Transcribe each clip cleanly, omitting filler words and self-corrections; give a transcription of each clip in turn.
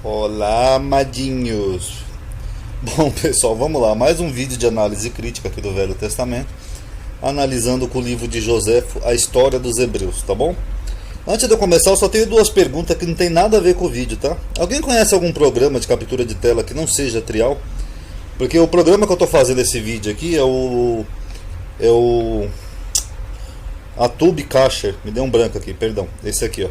Olá, amadinhos! Bom, pessoal, vamos lá. Mais um vídeo de análise crítica aqui do Velho Testamento, analisando com o livro de Joséfo, a história dos hebreus, tá bom? Antes de eu começar, eu só tenho duas perguntas que não tem nada a ver com o vídeo, tá? Alguém conhece algum programa de captura de tela que não seja trial? Porque o programa que eu tô fazendo esse vídeo aqui é o Atube Cacher. Me deu um branco aqui, perdão. Esse aqui, ó.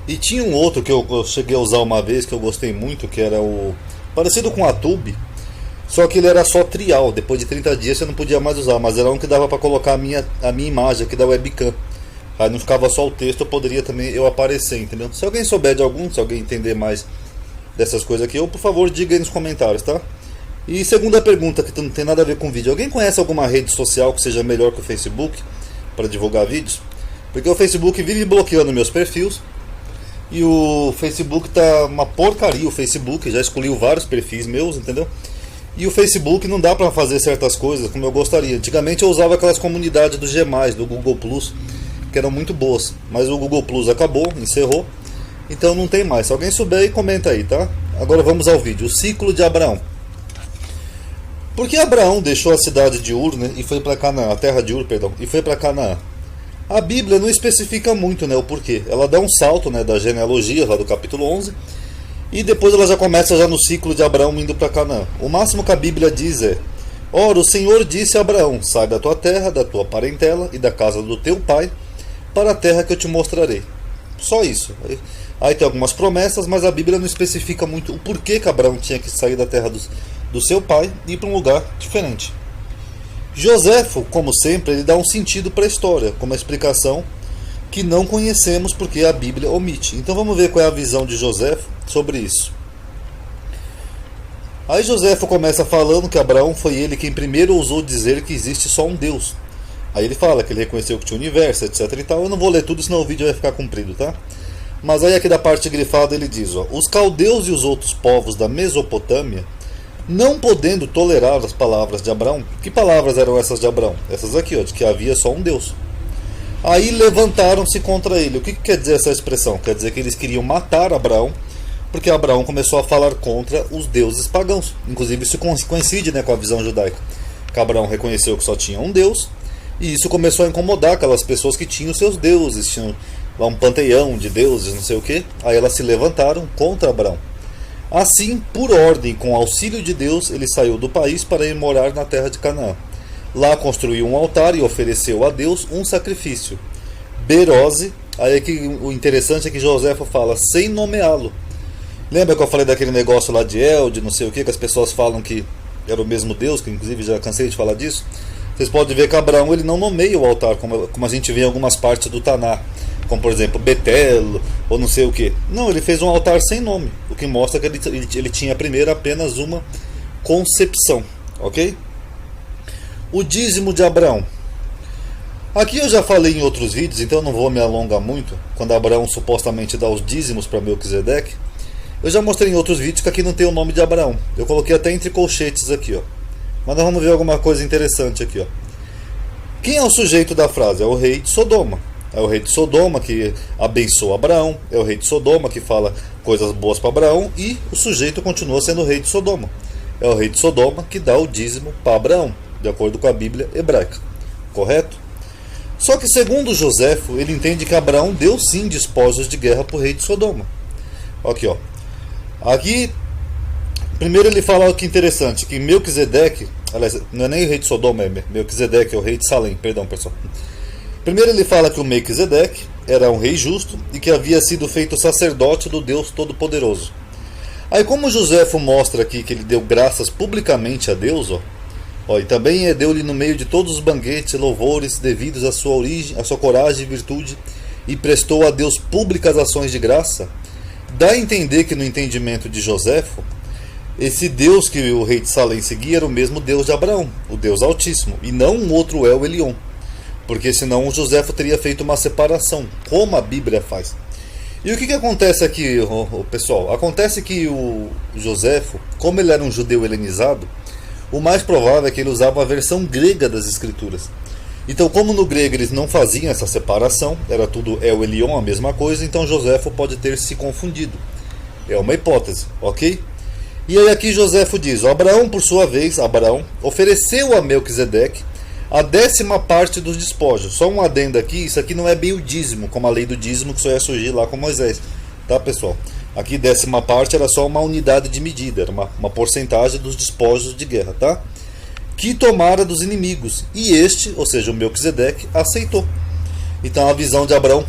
E tinha um outro que eu cheguei a usar uma vez, que eu gostei muito, que era o parecido com a Tube, só que ele era só trial. Depois de 30 dias você não podia mais usar, mas era um que dava para colocar a minha imagem aqui da webcam. Aí não ficava só o texto, eu poderia também eu aparecer, entendeu? Se alguém souber de algum, se alguém entender mais dessas coisas aqui, por favor, diga aí nos comentários, tá? E segunda pergunta, que não tem nada a ver com vídeo. Alguém conhece alguma rede social que seja melhor que o Facebook para divulgar vídeos? Porque o Facebook vive bloqueando meus perfis. E o Facebook tá uma porcaria. O Facebook já excluiu vários perfis meus, entendeu? E o Facebook não dá pra fazer certas coisas como eu gostaria. Antigamente eu usava aquelas comunidades do G+, do Google Plus, que eram muito boas. Mas o Google Plus acabou, encerrou. Então não tem mais. Se alguém souber aí, comenta aí, tá? Agora vamos ao vídeo. O ciclo de Abraão. Por que Abraão deixou a cidade de Ur, né, e foi para Canaã, a terra de Ur, perdão, e foi para Canaã? A Bíblia não especifica muito, né, o porquê. Ela dá um salto, né, da genealogia, lá do capítulo 11, e depois ela já começa já no ciclo de Abraão indo para Canaã. O máximo que a Bíblia diz é: ora, o Senhor disse a Abraão, sai da tua terra, da tua parentela e da casa do teu pai, para a terra que eu te mostrarei. Só isso. Aí tem algumas promessas, mas a Bíblia não especifica muito o porquê que Abraão tinha que sair da terra do seu pai e ir para um lugar diferente. Joséfo, como sempre, ele dá um sentido para a história, com uma explicação que não conhecemos porque a Bíblia omite. Então vamos ver qual é a visão de Joséfo sobre isso. Aí Joséfo começa falando que Abraão foi ele quem primeiro ousou dizer que existe só um Deus. Aí ele fala que ele reconheceu que tinha um universo, etc e tal. Eu não vou ler tudo, senão o vídeo vai ficar comprido, tá? Mas aí aqui da parte grifada ele diz, ó: os caldeus e os outros povos da Mesopotâmia, não podendo tolerar as palavras de Abraão. Que palavras eram essas de Abraão? Essas aqui, ó, de que havia só um Deus. Aí levantaram-se contra ele. O que quer dizer essa expressão? Quer dizer que eles queriam matar Abraão, porque Abraão começou a falar contra os deuses pagãos. Inclusive isso coincide, né, com a visão judaica, que Abraão reconheceu que só tinha um Deus, e isso começou a incomodar aquelas pessoas que tinham seus deuses, tinham lá um panteão de deuses, não sei o que. Aí elas se levantaram contra Abraão. Assim, por ordem, com auxílio de Deus, ele saiu do país para ir morar na terra de Canaã. Lá construiu um altar e ofereceu a Deus um sacrifício. Berose, aí que o interessante é que Joséfo fala sem nomeá-lo. Lembra que eu falei daquele negócio lá de El, de não sei o que as pessoas falam que era o mesmo Deus, que inclusive já cansei de falar disso? Vocês podem ver que Abraão ele não nomeia o altar, como a gente vê em algumas partes do Taná, como por exemplo Betel ou não sei o que. Não, ele fez um altar sem nome, o que mostra que ele tinha primeiro apenas uma concepção, ok? O dízimo de Abraão. Aqui eu já falei em outros vídeos, então eu não vou me alongar muito. Quando Abraão supostamente dá os dízimos para Melquisedeque, eu já mostrei em outros vídeos que aqui não tem o nome de Abraão. Eu coloquei até entre colchetes aqui, ó. Mas nós vamos ver alguma coisa interessante aqui, ó. Quem é o sujeito da frase? É o rei de Sodoma. É o rei de Sodoma que abençoa Abraão. É o rei de Sodoma que fala coisas boas para Abraão. E o sujeito continua sendo o rei de Sodoma. É o rei de Sodoma que dá o dízimo para Abraão, de acordo com a Bíblia hebraica. Correto? Só que segundo Joséfo, ele entende que Abraão deu sim despojos de guerra para o rei de Sodoma. Aqui, ó. Aqui, primeiro ele fala o que interessante, que Melquisedeque, aliás, não é nem o rei de Sodoma, é Melquisedeque, é o rei de Salém, perdão pessoal. Primeiro ele fala que o Melquisedeque era um rei justo e que havia sido feito sacerdote do Deus Todo-Poderoso. Aí como Joséfo mostra aqui que ele deu graças publicamente a Deus, ó, e também deu-lhe no meio de todos os banquetes louvores devidos à sua origem, à sua coragem e virtude, e prestou a Deus públicas ações de graça, dá a entender que no entendimento de Joséfo, esse Deus que o rei de Salém seguia era o mesmo Deus de Abraão, o Deus Altíssimo, e não um outro El Elyon, porque senão o Joséfo teria feito uma separação, como a Bíblia faz. E o que acontece aqui, pessoal? Acontece que o Joséfo, como ele era um judeu helenizado, o mais provável é que ele usava a versão grega das escrituras. Então, como no grego eles não faziam essa separação, era tudo El Elyon, a mesma coisa, então Joséfo pode ter se confundido. É uma hipótese, ok? E aí aqui Joséfo diz: Abraão, por sua vez, ofereceu a Melquisedeque a 10ª parte dos despojos. Só um adendo aqui, isso aqui não é bem o dízimo, como a lei do dízimo que só ia surgir lá com Moisés, tá, pessoal? Aqui 10ª parte era só uma unidade de medida, era uma porcentagem dos despojos de guerra, tá? Que tomara dos inimigos, e este, ou seja, o Melquisedeque, aceitou. Então a visão de Abraão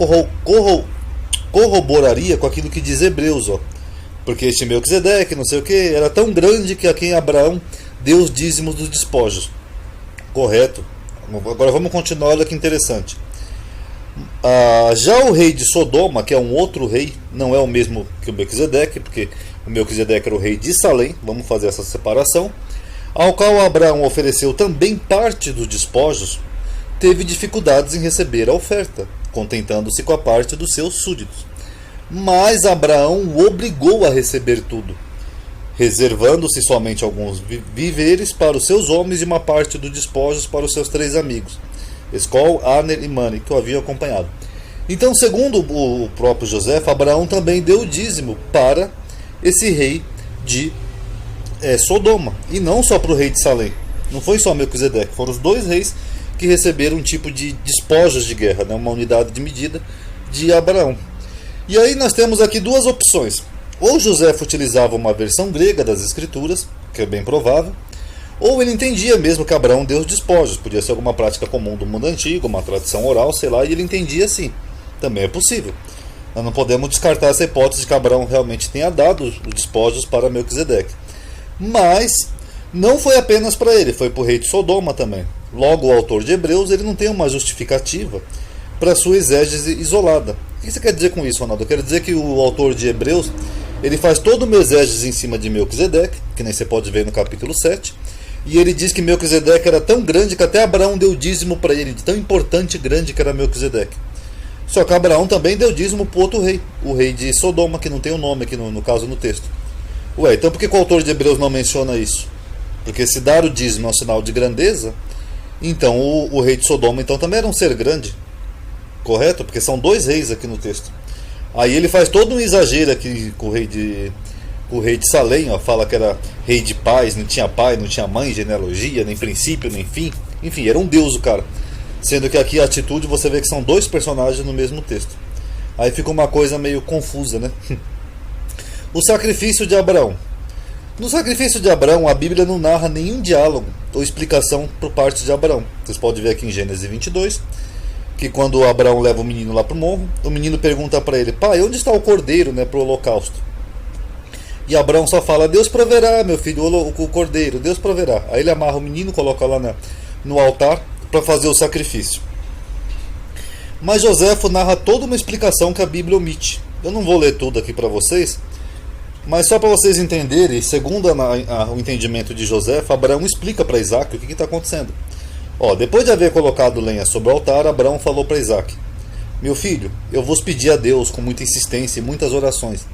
corroboraria com aquilo que diz Hebreus, ó. Porque este Melquisedeque, não sei o que, era tão grande que a quem Abraão deu os dízimos dos despojos. Correto. Agora vamos continuar, olha que interessante. Já o rei de Sodoma, que é um outro rei, não é o mesmo que o Melquisedeque, porque o Melquisedeque era o rei de Salém, vamos fazer essa separação, ao qual Abraão ofereceu também parte dos despojos, teve dificuldades em receber a oferta, contentando-se com a parte dos seus súditos. Mas Abraão o obrigou a receber tudo, reservando-se somente alguns víveres para os seus homens e uma parte dos despojos para os seus 3 amigos, Escol, Aner e Mani, que o haviam acompanhado. Então, segundo o próprio José, Abraão também deu o dízimo para esse rei de Sodoma, e não só para o rei de Salém. Não foi só Melquisedeque, foram os 2 reis que receberam um tipo de despojos de guerra, né, uma unidade de medida de Abraão. E aí nós temos aqui 2 opções. Ou José utilizava uma versão grega das escrituras, que é bem provável, ou ele entendia mesmo que Abraão deu os despojos. Podia ser alguma prática comum do mundo antigo, uma tradição oral, sei lá, e ele entendia assim. Também é possível. Nós não podemos descartar essa hipótese de que Abraão realmente tenha dado os despojos para Melquisedeque. Mas não foi apenas para ele, foi para o rei de Sodoma também. Logo, o autor de Hebreus ele não tem uma justificativa para sua exégese isolada. O que você quer dizer com isso, Ronaldo? Eu quero dizer que o autor de Hebreus ele faz todo uma exégese em cima de Melquisedeque, que nem você pode ver no capítulo 7, e ele diz que Melquisedeque era tão grande que até Abraão deu dízimo para ele, de tão importante e grande que era Melquisedeque. Só que Abraão também deu dízimo para outro rei, o rei de Sodoma, que não tem o nome aqui no caso no texto. Ué, então por que o autor de Hebreus não menciona isso? Porque se dar o dízimo é um sinal de grandeza, então o rei de Sodoma então também era um ser grande. Correto? Porque são 2 reis aqui no texto. Aí ele faz todo um exagero aqui com o rei de Salém, ó, fala que era rei de paz, não tinha pai, não tinha mãe, genealogia, nem princípio, nem fim. Enfim, era um deus o cara. Sendo que aqui a atitude você vê que são 2 personagens no mesmo texto. Aí fica uma coisa meio confusa, né? O sacrifício de Abraão. No sacrifício de Abraão, a Bíblia não narra nenhum diálogo ou explicação por parte de Abraão. Vocês podem ver aqui em Gênesis 22, que quando Abraão leva o menino lá para o morro, o menino pergunta para ele: pai, onde está o cordeiro, né, para o holocausto? E Abraão só fala: Deus proverá, meu filho, o cordeiro, Deus proverá. Aí ele amarra o menino, coloca lá no altar para fazer o sacrifício. Mas Joséfo narra toda uma explicação que a Bíblia omite. Eu não vou ler tudo aqui para vocês, mas só para vocês entenderem, segundo o entendimento de Joséfo, Abraão explica para Isaac o que está acontecendo. Depois de haver colocado lenha sobre o altar, Abraão falou para Isaac: meu filho, eu vos pedi a Deus com muita insistência e muitas orações.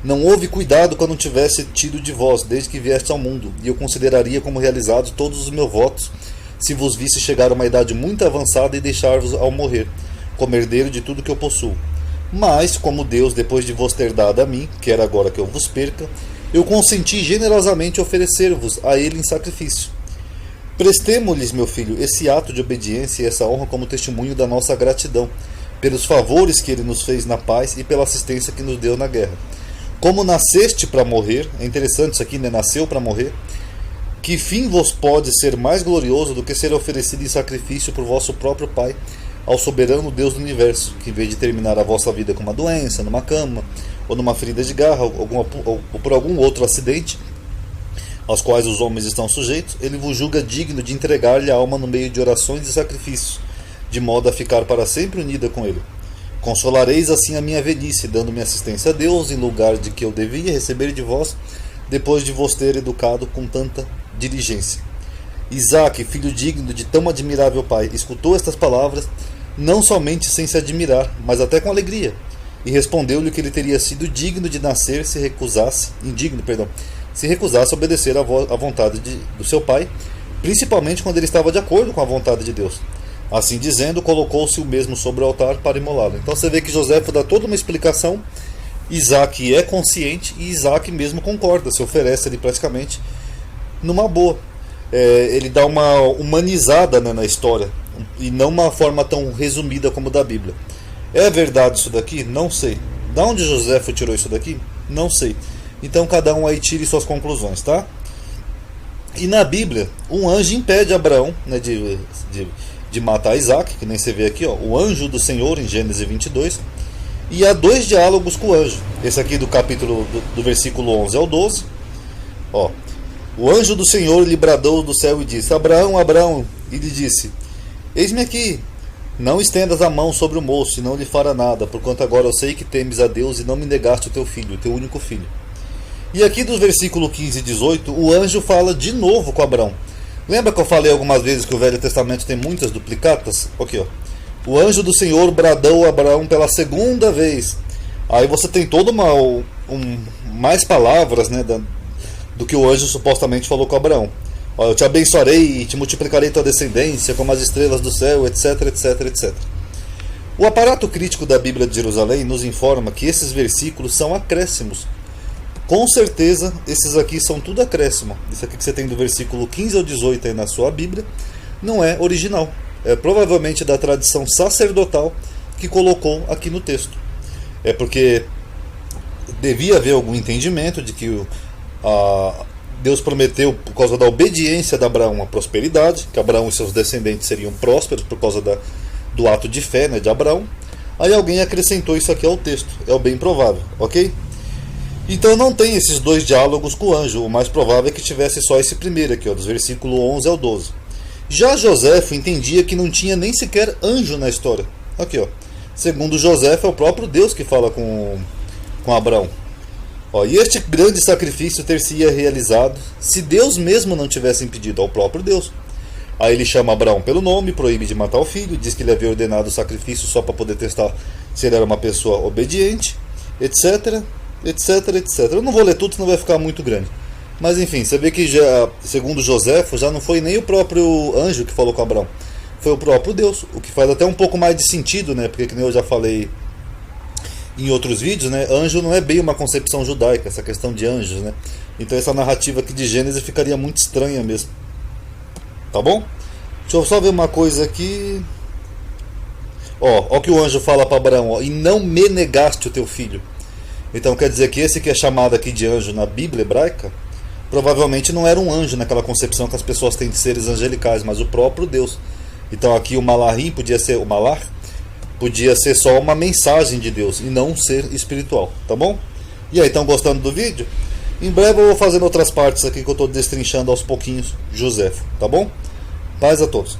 Não houve cuidado quando tivesse tido de vós, desde que vieste ao mundo, e eu consideraria como realizados todos os meus votos, se vos visse chegar a uma idade muito avançada e deixar-vos ao morrer, como herdeiro de tudo que eu possuo. Mas, como Deus, depois de vos ter dado a mim, quer agora que eu vos perca, eu consenti generosamente oferecer-vos a ele em sacrifício. Prestemo-lhes, meu filho, esse ato de obediência e essa honra como testemunho da nossa gratidão, pelos favores que ele nos fez na paz e pela assistência que nos deu na guerra. Como nasceste para morrer, é interessante isso aqui, né? Nasceu para morrer. Que fim vos pode ser mais glorioso do que ser oferecido em sacrifício por vosso próprio Pai, ao soberano Deus do universo, que em vez de terminar a vossa vida com uma doença, numa cama, ou numa ferida de garra, ou por algum outro acidente, aos quais os homens estão sujeitos, ele vos julga digno de entregar-lhe a alma no meio de orações e sacrifícios, de modo a ficar para sempre unida com ele. Consolareis assim a minha velhice, dando-me assistência a Deus, em lugar de que eu devia receber de vós, depois de vos ter educado com tanta diligência. Isaac, filho digno de tão admirável pai, escutou estas palavras, não somente sem se admirar, mas até com alegria, e respondeu-lhe que ele teria sido digno de nascer se recusasse a obedecer à vontade do seu pai, principalmente quando ele estava de acordo com a vontade de Deus. Assim dizendo, colocou-se o mesmo sobre o altar para imolá-lo. Então você vê que Joséfo dá toda uma explicação Isaac é consciente e Isaac mesmo concorda, se oferece ali praticamente numa boa. Ele dá uma humanizada, né, na história, e não uma forma tão resumida como da Bíblia. É verdade isso daqui? Não sei. Da onde Joséfo tirou isso daqui? Não sei. Então cada um aí tire suas conclusões, tá? E na Bíblia, um anjo impede Abraão, né, de matar Isaac, que nem você vê aqui, ó, o anjo do Senhor em Gênesis 22. E há dois diálogos com o anjo. Esse aqui do capítulo do versículo 11 ao 12. Ó, o anjo do Senhor lhe bradou do céu e disse: Abraão, Abraão. E lhe disse: Eis-me aqui. Não estendas a mão sobre o moço, e não lhe fará nada, porquanto agora eu sei que temes a Deus e não me negaste o teu filho, o teu único filho. E aqui do versículo 15 e 18, o anjo fala de novo com Abraão. Lembra que eu falei algumas vezes que o Velho Testamento tem muitas duplicatas? Aqui, ó. O anjo do Senhor bradou a Abraão pela segunda vez. Aí você tem toda mais palavras, né, do que o anjo supostamente falou com Abraão. Ó, eu te abençoarei e te multiplicarei tua descendência como as estrelas do céu, etc, etc, etc. O aparato crítico da Bíblia de Jerusalém nos informa que esses versículos são acréscimos. Com certeza, esses aqui são tudo acréscimo. Isso aqui que você tem do versículo 15 ao 18 aí na sua Bíblia não é original. É provavelmente da tradição sacerdotal que colocou aqui no texto. É porque devia haver algum entendimento de que Deus prometeu, por causa da obediência de Abraão, a prosperidade, que Abraão e seus descendentes seriam prósperos por causa do ato de fé, né, de Abraão. Aí alguém acrescentou isso aqui ao texto. É o bem provável, ok? Então não tem esses dois diálogos com o anjo. O mais provável é que tivesse só esse primeiro aqui, ó, dos versículos 11 ao 12. Já Joséfo entendia que não tinha nem sequer anjo na história. Aqui, ó. Segundo Joséfo, é o próprio Deus que fala com Abraão. Ó, e este grande sacrifício ter-se-ia realizado se Deus mesmo não tivesse impedido, ao próprio Deus. Aí ele chama Abraão pelo nome, proíbe de matar o filho, diz que ele havia ordenado o sacrifício só para poder testar se ele era uma pessoa obediente, etc, etc, etc. Eu não vou ler tudo, senão vai ficar muito grande. Mas enfim, você vê que já, segundo Joséfo, já não foi nem o próprio anjo que falou com Abraão, foi o próprio Deus, o que faz até um pouco mais de sentido, né? Porque, que nem eu já falei em outros vídeos, né? Anjo não é bem uma concepção judaica, essa questão de anjos, né? Então essa narrativa aqui de Gênesis ficaria muito estranha mesmo. Tá bom? Deixa eu só ver uma coisa aqui. Ó o que o anjo fala para Abraão, ó, e não me negaste o teu filho. Então quer dizer que esse que é chamado aqui de anjo na Bíblia hebraica, provavelmente não era um anjo naquela concepção que as pessoas têm de seres angelicais, mas o próprio Deus. Então aqui o Malahim podia ser, o Malar podia ser só uma mensagem de Deus e não um ser espiritual, tá bom? E aí, estão gostando do vídeo? Em breve eu vou fazendo outras partes aqui que eu estou destrinchando aos pouquinhos Joséfo, tá bom? Paz a todos.